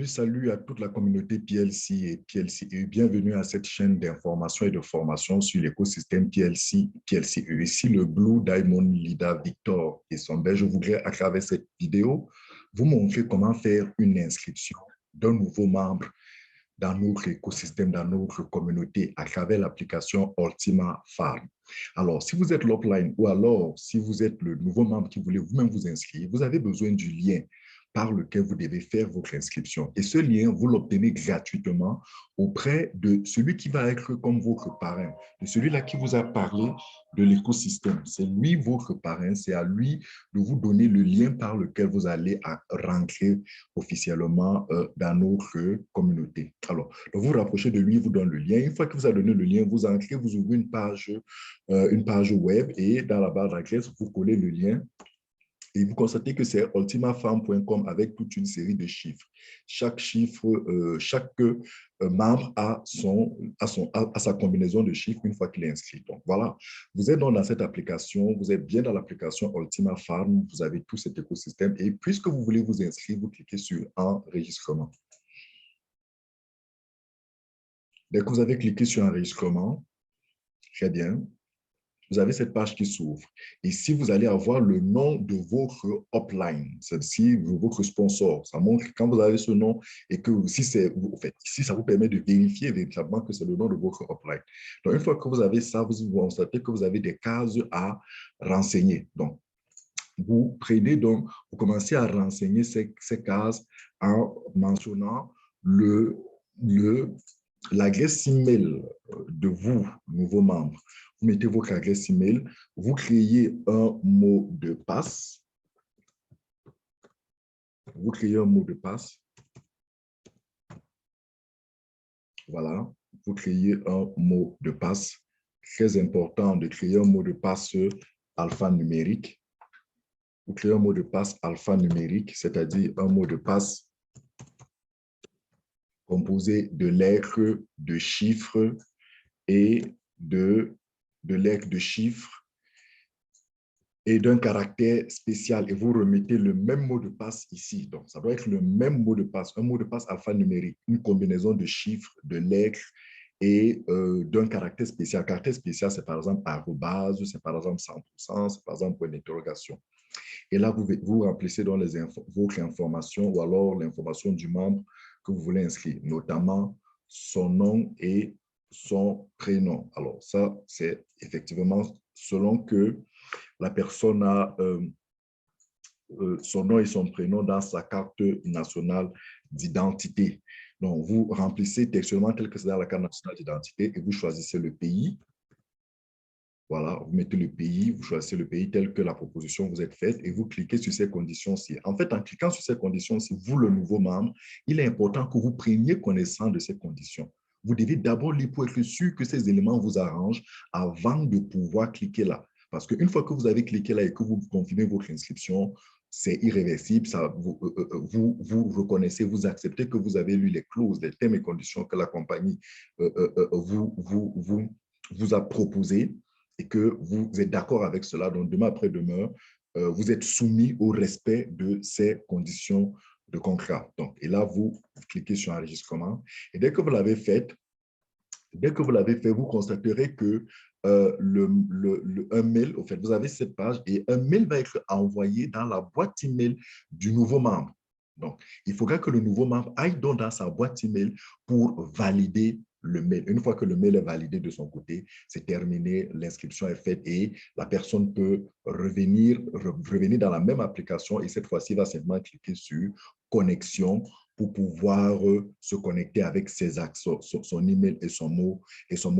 Salut à toute la communauté PLC et PLCE. Bienvenue à cette chaîne d'information et de formation sur l'écosystème PLCE. Ici, le Blue Diamond Leader Victor et Somber. Je voudrais, à travers cette vidéo, vous montrer comment faire une inscription d'un nouveau membre dans notre écosystème, dans notre communauté, à travers l'application Ultima Farm. Alors, si vous êtes l'offline ou alors si vous êtes le nouveau membre qui voulait vous-même vous inscrire, vous avez besoin du lien par lequel vous devez faire votre inscription. Et ce lien, vous l'obtenez gratuitement auprès de celui qui va être comme votre parrain, de celui-là qui vous a parlé de l'écosystème. C'est lui votre parrain, c'est à lui de vous donner le lien par lequel vous allez rentrer officiellement dans notre communauté. Alors, donc vous vous rapprochez de lui, il vous donne le lien. Une fois que vous avez donné le lien, vous entrez, vous ouvrez une page web et dans la barre d'adresse, vous collez le lien. Et vous constatez que c'est ultimafarm.com avec toute une série de chiffres. Chaque chiffre, chaque membre a sa combinaison de chiffres une fois qu'il est inscrit. Donc voilà, vous êtes donc dans cette application, vous êtes bien dans l'application Ultima Farm, vous avez tout cet écosystème et puisque vous voulez vous inscrire, vous cliquez sur enregistrement. Dès que vous avez cliqué sur enregistrement, très bien, vous avez cette page qui s'ouvre. Ici, vous allez avoir le nom de votre upline, celle-ci, votre sponsor. Ça montre que quand vous avez ce nom et que si c'est, en fait, ici, ça vous permet de vérifier véritablement que c'est le nom de votre upline. Donc, une fois que vous avez ça, vous constatez que vous avez des cases à renseigner. Donc, vous prenez donc, vous commencez à renseigner ces cases en mentionnant l'adresse email de vous, nouveau membre. Vous mettez votre adresse email, vous créez un mot de passe. Vous créez un mot de passe. Voilà, vous créez un mot de passe. Très important de créer un mot de passe alphanumérique. Vous créez un mot de passe alphanumérique, c'est-à-dire un mot de passe composé de lettres, de chiffres et de lettres, de chiffres et d'un caractère spécial. Et vous remettez le même mot de passe ici. Donc, ça doit être le même mot de passe, un mot de passe alphanumérique, une combinaison de chiffres, de lettres et d'un caractère spécial. Caractère spécial, c'est par exemple arrobase, c'est par exemple 100%, c'est par exemple point d'interrogation. Et là, vous remplissez dans votre information ou alors l'information du membre que vous voulez inscrire, notamment son nom et son prénom. Alors, ça, c'est effectivement selon que la personne a son nom et son prénom dans sa carte nationale d'identité. Donc, vous remplissez textuellement tel que c'est dans la carte nationale d'identité et vous choisissez le pays. Voilà, vous mettez le pays, vous choisissez le pays tel que la proposition vous est faite et vous cliquez sur ces conditions-ci. En fait, en cliquant sur ces conditions-ci, vous, le nouveau membre, il est important que vous preniez connaissance de ces conditions. Vous devez d'abord lire pour être sûr que ces éléments vous arrangent avant de pouvoir cliquer là. Parce qu'une fois que vous avez cliqué là et que vous confirmez votre inscription, c'est irréversible. Ça, vous reconnaissez, vous acceptez que vous avez lu les clauses, les termes et conditions que la compagnie vous a proposées et que vous êtes d'accord avec cela. Donc, demain après-demain, vous êtes soumis au respect de ces conditions de contrat. Donc, et là, vous cliquez sur enregistrement. Et dès que vous l'avez fait, vous constaterez que un mail, au fait, vous avez cette page et un mail va être envoyé dans la boîte email du nouveau membre. Donc, il faudra que le nouveau membre aille donc dans sa boîte email pour valider le mail. Une fois que le mail est validé de son côté, c'est terminé, l'inscription est faite et la personne peut revenir dans la même application et cette fois-ci, va simplement cliquer sur connexion pour pouvoir se connecter avec ses accès, son email et son mot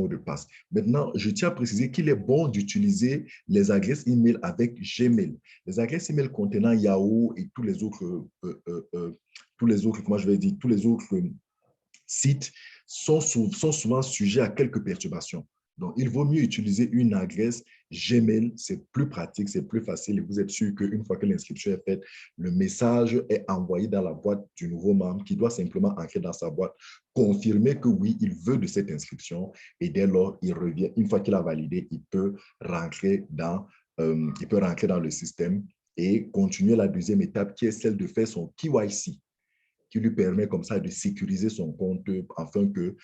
de passe. Maintenant, je tiens à préciser qu'il est bon d'utiliser les adresses email avec Gmail. Les adresses email contenant Yahoo et tous les autres, comment je vais dire, tous les autres sites sont souvent sujets à quelques perturbations. Donc, il vaut mieux utiliser une adresse Gmail, c'est plus pratique, c'est plus facile et vous êtes sûr qu'une fois que l'inscription est faite, le message est envoyé dans la boîte du nouveau membre qui doit simplement entrer dans sa boîte, confirmer que oui, il veut de cette inscription et dès lors, il revient. Une fois qu'il a validé, il peut rentrer dans le système et continuer la deuxième étape qui est celle de faire son KYC. qui lui permet comme ça de sécuriser son compte afin que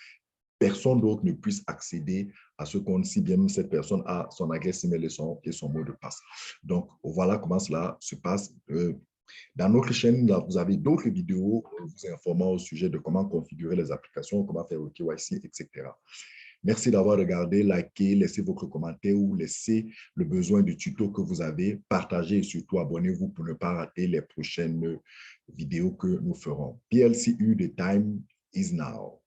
personne d'autre ne puisse accéder à ce compte si bien même cette personne a son adresse email et son mot de passe. Donc, voilà comment cela se passe. Dans notre chaîne, là, vous avez d'autres vidéos vous informant au sujet de comment configurer les applications, comment faire le KYC, etc. Merci d'avoir regardé, likez, laissez votre commentaire ou laissez le besoin du tuto que vous avez, partagez et surtout abonnez-vous pour ne pas rater les prochaines vidéos que nous ferons. PLCU, the time is now.